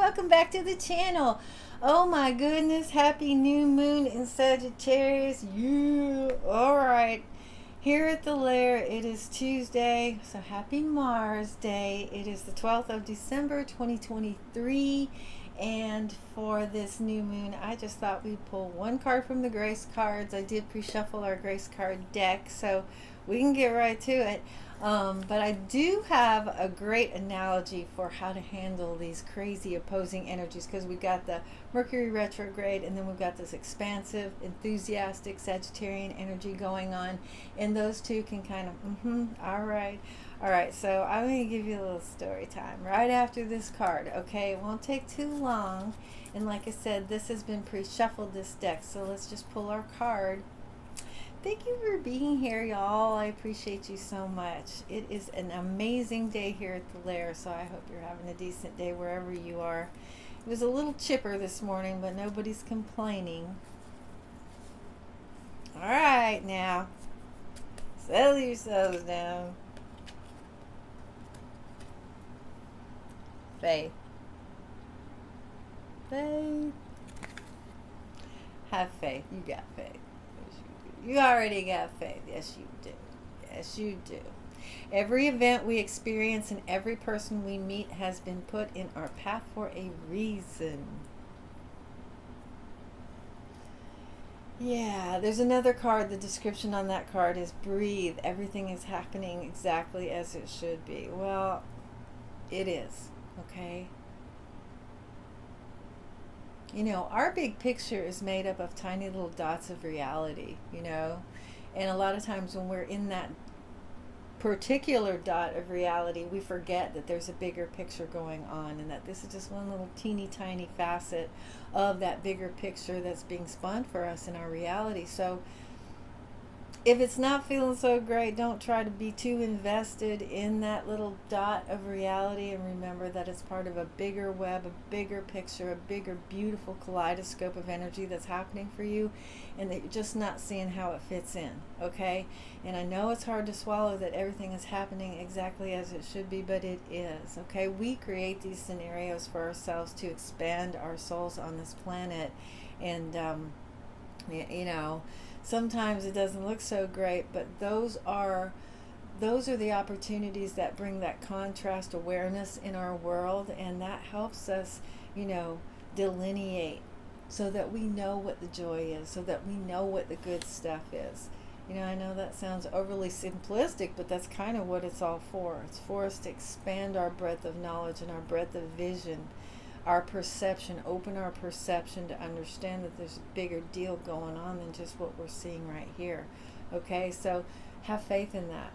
welcome back to the channel. Oh my goodness, happy new moon in Sagittarius. All right, here at the lair it is Tuesday, so happy Mars Day. It is the 12th of December 2023, and for this new moon I just thought we'd pull one card from the grace cards. I did pre-shuffle our grace card deck, so we can get right to it. But I do have a great analogy for how to handle these crazy opposing energies, because we got the Mercury retrograde and then we've got this expansive, enthusiastic Sagittarian energy going on, and those two can kind of all right, so I'm going to give you a little story time right after this card. Okay, it won't take too long, and like I said, this has been pre-shuffled, this deck, so let's just pull our card. Thank you for being here, y'all. I appreciate you so much. It is an amazing day here at the lair, so I hope you're having a decent day wherever you are. It was a little chipper this morning, but nobody's complaining. All right, now, settle yourselves down. Faith. Faith. Have faith. You got faith. You already got faith. Yes, you do. Yes, you do. Every event we experience and every person we meet has been put in our path for a reason. Yeah, there's another card. The description on that card is breathe. Everything is happening exactly as it should be. Well, it is. Okay? You know, our big picture is made up of tiny little dots of reality, you know, and a lot of times when we're in that particular dot of reality, we forget that there's a bigger picture going on, and that this is just one little teeny tiny facet of that bigger picture that's being spun for us in our reality. So if it's not feeling so great, don't try to be too invested in that little dot of reality, and remember that it's part of a bigger web, a bigger picture, a bigger beautiful kaleidoscope of energy that's happening for you, and that you're just not seeing how it fits in. Okay? And I know it's hard to swallow that everything is happening exactly as it should be, but it is. Okay? We create these scenarios for ourselves to expand our souls on this planet, and you know, sometimes it doesn't look so great, but those are the opportunities that bring that contrast awareness in our world, and that helps us, you know, delineate so that we know what the joy is, so that we know what the good stuff is. You know, I know that sounds overly simplistic, but that's kind of what it's all for. It's for us to expand our breadth of knowledge and our breadth of vision, our perception, open our perception to understand that there's a bigger deal going on than just what we're seeing right here. Okay, so have faith in that.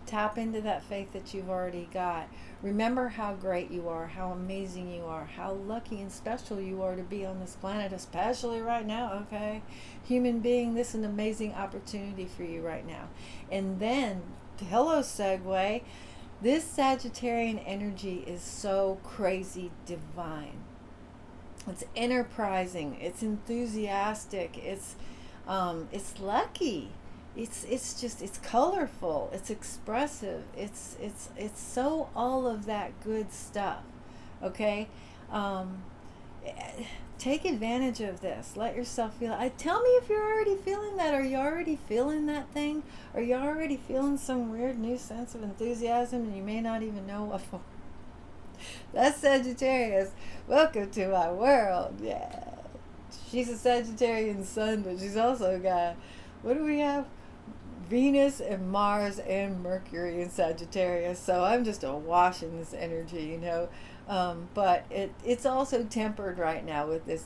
Tap into that faith that you've already got. Remember how great you are, how amazing you are, how lucky and special you are to be on this planet, especially right now. Okay, human being, this is an amazing opportunity for you right now. And then, hello segue, this Sagittarian energy is so crazy divine. It's enterprising. It's enthusiastic. It's lucky. It's colorful. It's expressive. It's so all of that good stuff. Okay. Take advantage of this. Let yourself feel it. Tell me if you're already feeling that. Are you already feeling that thing? Are you already feeling some weird new sense of enthusiasm and you may not even know what for? That's Sagittarius. Welcome to my world. Yeah. She's a Sagittarian sun, but she's also got, what do we have? Venus and Mars and Mercury in Sagittarius. So I'm just awash in this energy, you know. But it's also tempered right now with this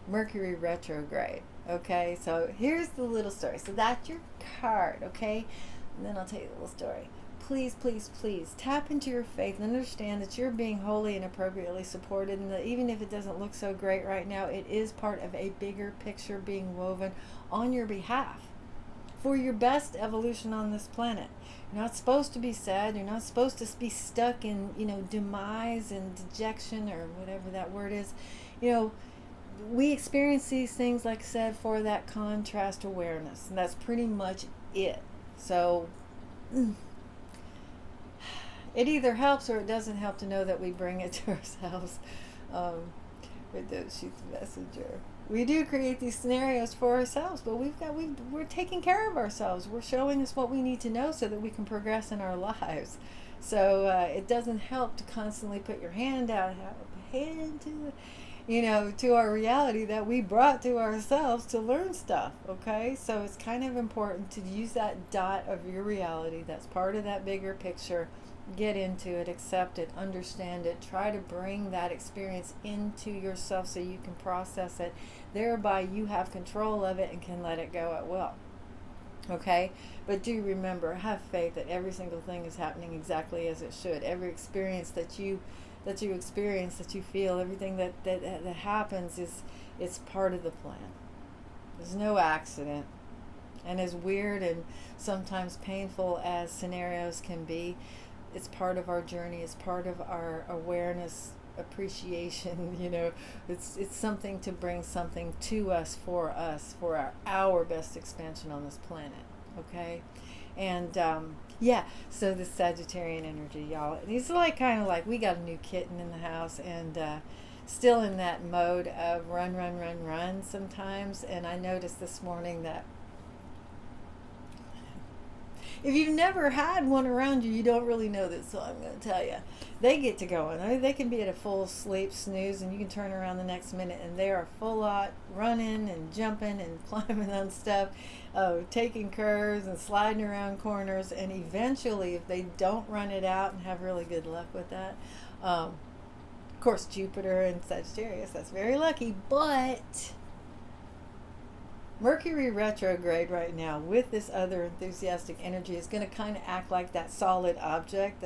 Mercury retrograde. Okay, so here's the little story. So that's your card, okay? And then I'll tell you the little story. Please, please, please tap into your faith and understand that you're being wholly and appropriately supported, and that even if it doesn't look so great right now, it is part of a bigger picture being woven on your behalf for your best evolution on this planet. You're not supposed to be sad. You're not supposed to be stuck in, you know, demise and dejection or whatever that word is. You know, we experience these things, like I said, for that contrast awareness, and that's pretty much it. So it either helps or it doesn't help to know that we bring it to ourselves. But don't shoot the messenger. We do create these scenarios for ourselves, but we're taking care of ourselves. We're showing us what we need to know so that we can progress in our lives. So it doesn't help to constantly put your hand out, hand to the, to our reality that we brought to ourselves to learn stuff. Okay, so it's kind of important to use that dot of your reality that's part of that bigger picture. Get into it, accept it, understand it, try to bring that experience into yourself so you can process it. Thereby you have control of it and can let it go at will. Okay, but do remember, have faith that every single thing is happening exactly as it should. Every experience that you experience, that you feel, everything that happens it's part of the plan. There's no accident. And as weird and sometimes painful as scenarios can be, it's part of our journey. It's part of our awareness, appreciation. It's something to bring something to us, for our best expansion on this planet. Okay, and so this Sagittarian energy, y'all. And it's kind of like we got a new kitten in the house, and still in that mode of run sometimes. And I noticed this morning that if you've never had one around you, you don't really know this, so I'm going to tell you. They get to going. I mean, they can be at a full sleep snooze, and you can turn around the next minute, and they are full out running and jumping and climbing on stuff, taking curves and sliding around corners. And eventually, if they don't run it out and have really good luck with that, of course, Jupiter and Sagittarius, that's very lucky, but Mercury retrograde right now with this other enthusiastic energy is going to kind of act like that solid object.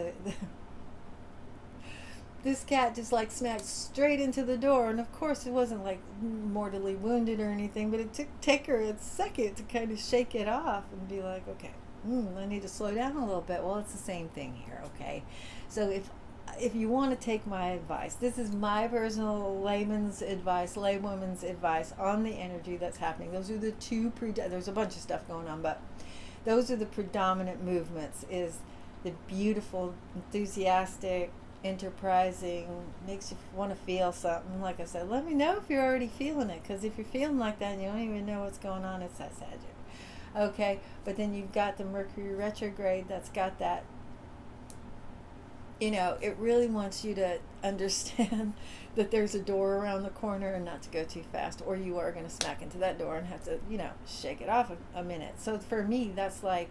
This cat just smacked straight into the door, and of course it wasn't mortally wounded or anything, but it take her a second to kind of shake it off and be like, okay, I need to slow down a little bit. Well, it's the same thing here, okay? So if you want to take my advice, this is my personal laywoman's advice on the energy that's happening. Those are the two, there's a bunch of stuff going on, but those are the predominant movements, is the beautiful, enthusiastic, enterprising, makes you want to feel something. Like I said, let me know if you're already feeling it, because if you're feeling like that and you don't even know what's going on, it's that Sagittarius. Okay, but then you've got the Mercury retrograde that's got that, it really wants you to understand that there's a door around the corner and not to go too fast, or you are going to smack into that door and have to, shake it off a minute. So for me, that's like,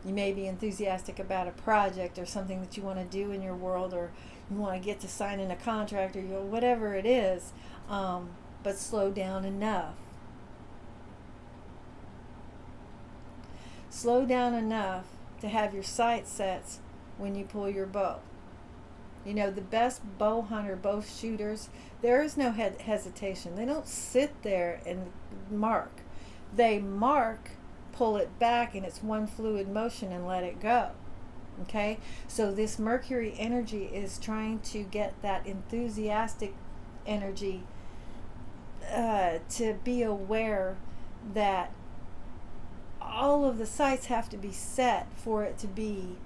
you may be enthusiastic about a project or something that you want to do in your world, or you want to get to signing a contract, or whatever it is, but slow down enough. Slow down enough to have your sight sets when you pull your bow. The best bow hunter, bow shooters, there is no hesitation. They don't sit there and mark. They mark, pull it back, and it's one fluid motion and let it go. Okay? So this Mercury energy is trying to get that enthusiastic energy to be aware that all of the sights have to be set for it to be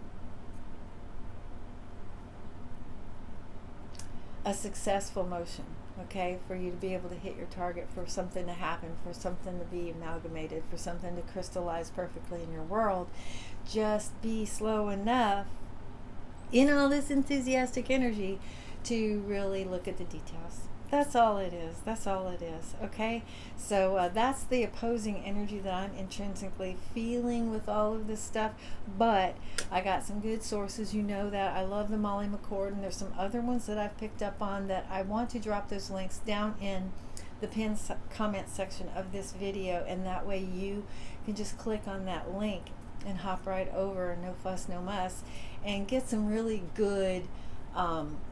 a successful motion, okay, for you to be able to hit your target, for something to happen, for something to be amalgamated, for something to crystallize perfectly in your world. Just be slow enough in all this enthusiastic energy to really look at the details. That's all it is. That's all it is. Okay? So that's the opposing energy that I'm intrinsically feeling with all of this stuff. But I got some good sources. You know that. I love the Molly McCord, and there's some other ones that I've picked up on that I want to drop those links down in the pinned comment section of this video. And that way you can just click on that link and hop right over, no fuss, no muss, and get some really good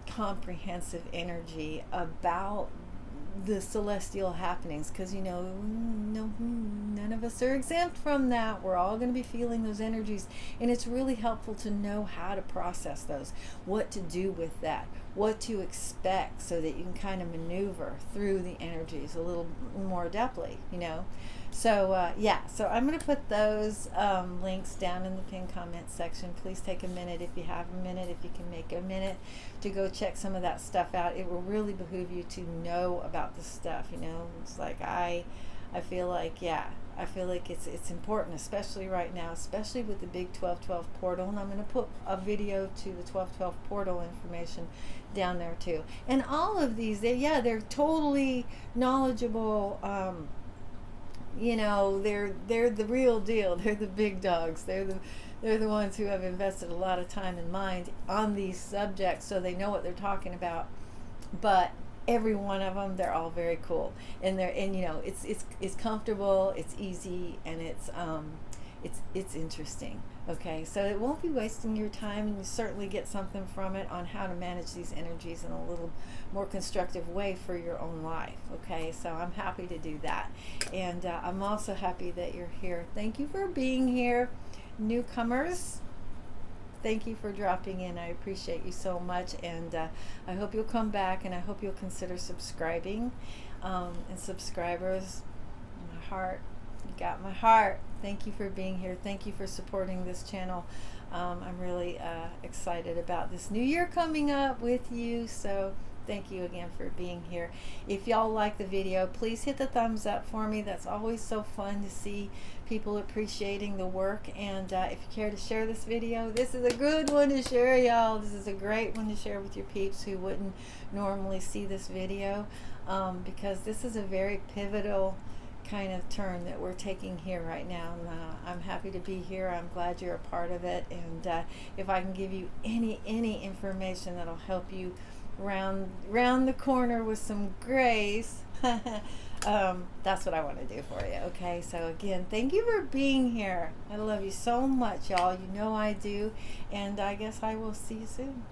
comprehensive energy about the celestial happenings, because none of us are exempt from that. We're all going to be feeling those energies, and it's really helpful to know how to process those, what to do with that, what to expect so that you can kind of maneuver through the energies a little more adeptly, you know. So yeah, so I'm going to put those links down in the pinned comment section. Please take a minute, if you have a minute, if you can make a minute, to go check some of that stuff out. It will really behoove you to know about this stuff, you know. It's like I feel like, yeah, I feel like it's important, especially right now, especially with the big 1212 portal. And I'm going to put a video to the 1212 portal information down there too. And all of these, they're totally knowledgeable. You know, they're the real deal. They're the big dogs. They're the ones who have invested a lot of time and mind on these subjects, so they know what they're talking about. But every one of them, they're all very cool, and you know, it's comfortable, it's easy, and it's interesting. Okay, so it won't be wasting your time, and you certainly get something from it on how to manage these energies in a little more constructive way for your own life. Okay, so I'm happy to do that, and I'm also happy that you're here. Thank you for being here, newcomers. Thank you for dropping in. I appreciate you so much, and I hope you'll come back, and I hope you'll consider subscribing. And subscribers, my heart, you got my heart. Thank you for being here. Thank you for supporting this channel. I'm really excited about this new year coming up with you. So thank you again for being here. If y'all like the video, please hit the thumbs up for me. That's always so fun to see people appreciating the work. And if you care to share this video, this is a good one to share, y'all. This is a great one to share with your peeps who wouldn't normally see this video, because this is a very pivotal kind of turn that we're taking here right now. And I'm happy to be here. I'm glad you're a part of it. And if I can give you any information that'll help you round the corner with some grace, that's what I want to do for you. Okay, so again, thank you for being here. I love you so much, y'all. You know I do, and I guess I will see you soon.